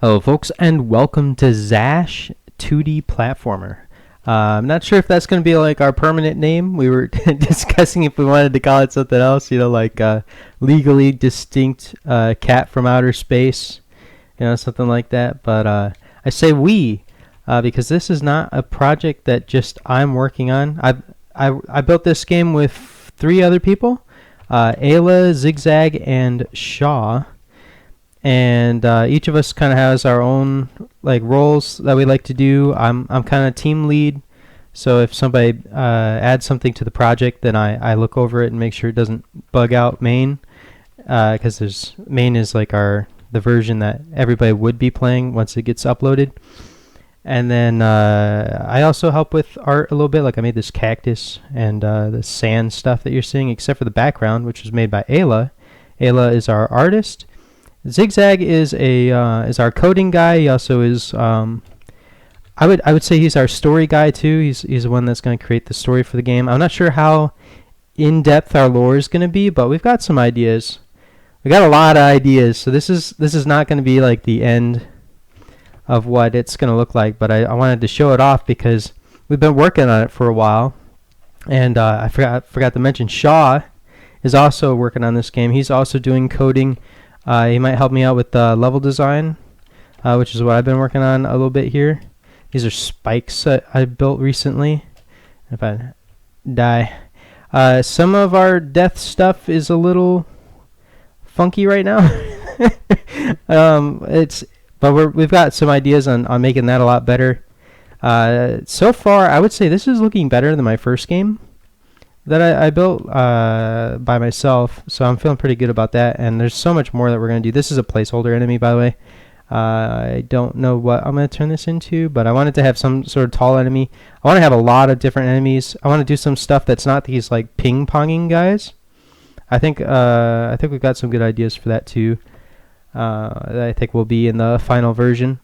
Hello folks and welcome to ZASSH 2D Platformer. I'm not sure if that's going to be like our permanent name. We were discussing if we wanted to call it something else, like legally distinct cat from outer space, something like that. But I say we because this is not a project that just I'm working on. I built this game with 3 other people, Ayla, ZigZag, and Shaw. And each of us kind of has our own roles that we like to do. I'm kind of team lead, so if somebody adds something to the project, then I look over it and make sure it doesn't bug out main, because main is like the version that everybody would be playing once it gets uploaded. And then I also help with art a little bit. Like I made this cactus and the sand stuff that you're seeing, except for the background, which was made by Ayla. Ayla is our artist. ZigZag is our coding guy. He also is I would say he's our story guy too. He's the one that's going to create the story for the game. I'm not sure how in depth our lore is going to be, but we've got some ideas. We got a lot of ideas, so this is not going to be like the end of what it's going to look like. But I wanted to show it off because we've been working on it for a while, and I forgot to mention Shaw is also working on this game. He's also doing coding. He might help me out with level design, which is what I've been working on a little bit here. These are spikes that I built recently. If I die. Some of our death stuff is a little funky right now. But we've got some ideas on making that a lot better. So far, I would say this is looking better than my first game that I built by myself, so I'm feeling pretty good about that. And there's so much more that we're going to do. This is a placeholder enemy, by the way. I don't know what I'm going to turn this into, but I wanted to have some sort of tall enemy. I want to have a lot of different enemies. I want to do some stuff that's not these like ping-ponging guys. I think we've got some good ideas for that too. That I think will be in the final version.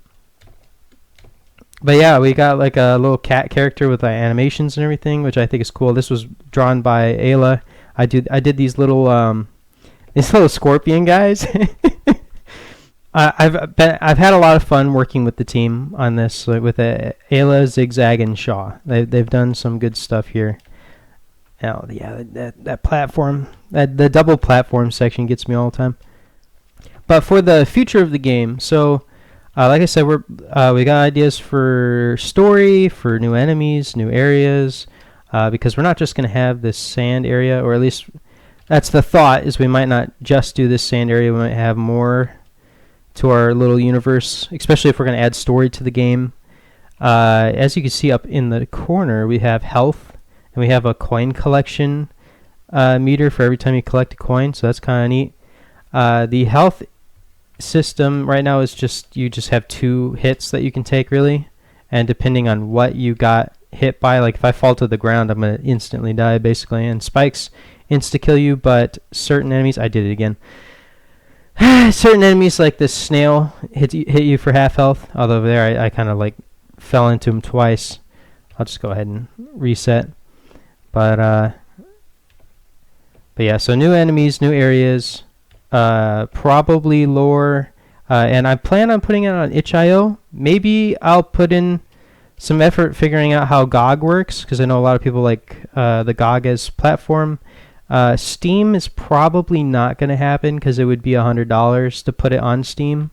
But yeah, we got like a little cat character with animations and everything, which I think is cool. This was drawn by Ayla. I did these little scorpion guys. I've had a lot of fun working with the team on this, with Ayla, ZigZag, and Shaw. They've done some good stuff here. Now, yeah, that platform, the double platform section gets me all the time. But for the future of the game, so. Like I said, we got ideas for story, for new enemies, new areas, because we're not just going to have this sand area, or at least that's the thought, is we might not just do this sand area, we might have more to our little universe, especially if we're going to add story to the game. As you can see up in the corner, we have health, and we have a coin collection meter for every time you collect a coin, so that's kind of neat. The health system right now is you just have 2 hits that you can take, really, and depending on what you got hit by, like if I fall to the ground, I'm gonna instantly die basically, and spikes insta kill you, but certain enemies, I did it again. Certain enemies like this snail hit you for half health, although there I kind of like fell into him twice. I'll just go ahead and reset. But yeah, so new enemies, new areas. Probably lore, and I plan on putting it on itch.io. Maybe I'll put in some effort figuring out how GOG works, because I know a lot of people like the GOG as platform. Steam is probably not going to happen because it would be $100 to put it on Steam,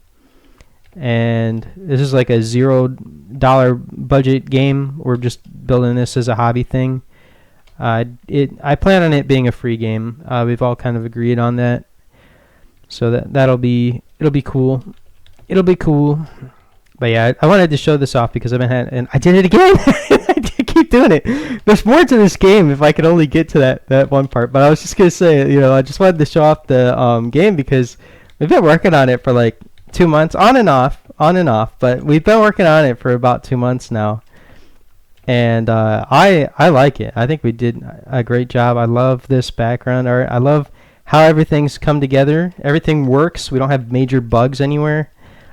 and this is like a $0 budget game. We're just building this as a hobby thing. I plan on it being a free game. We've all kind of agreed on that. So it'll be cool. It'll be cool. But yeah, I wanted to show this off because and I did it again. I keep doing it. There's more to this game if I could only get to that one part. But I was just gonna say, I just wanted to show off the game because we've been working on it for like 2 months, on and off. But we've been working on it for about 2 months now, and I like it. I think we did a great job. I love this background art. I love how everything's come together. Everything works. We don't have major bugs anywhere.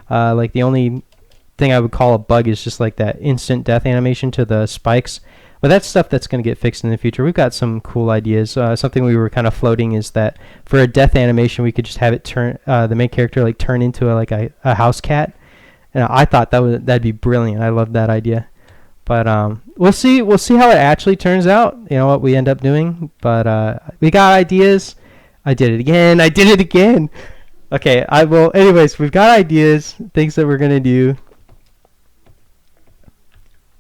Like the only thing I would call a bug is just like that instant death animation to the spikes. But that's stuff that's going to get fixed in the future. We've got some cool ideas. Something we were kind of floating is that for a death animation, we could just have it turn the main character turn into a house cat, And I thought that'd be brilliant. I love that idea. But we'll see how it actually turns out. You know what we end up doing. But we got ideas. I did it again. I did it again. Okay, I will. Anyways, we've got ideas, things that we're gonna do.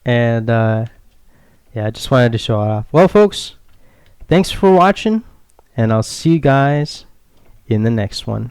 And yeah, I just wanted to show it off. Well, folks, thanks for watching, and I'll see you guys in the next one.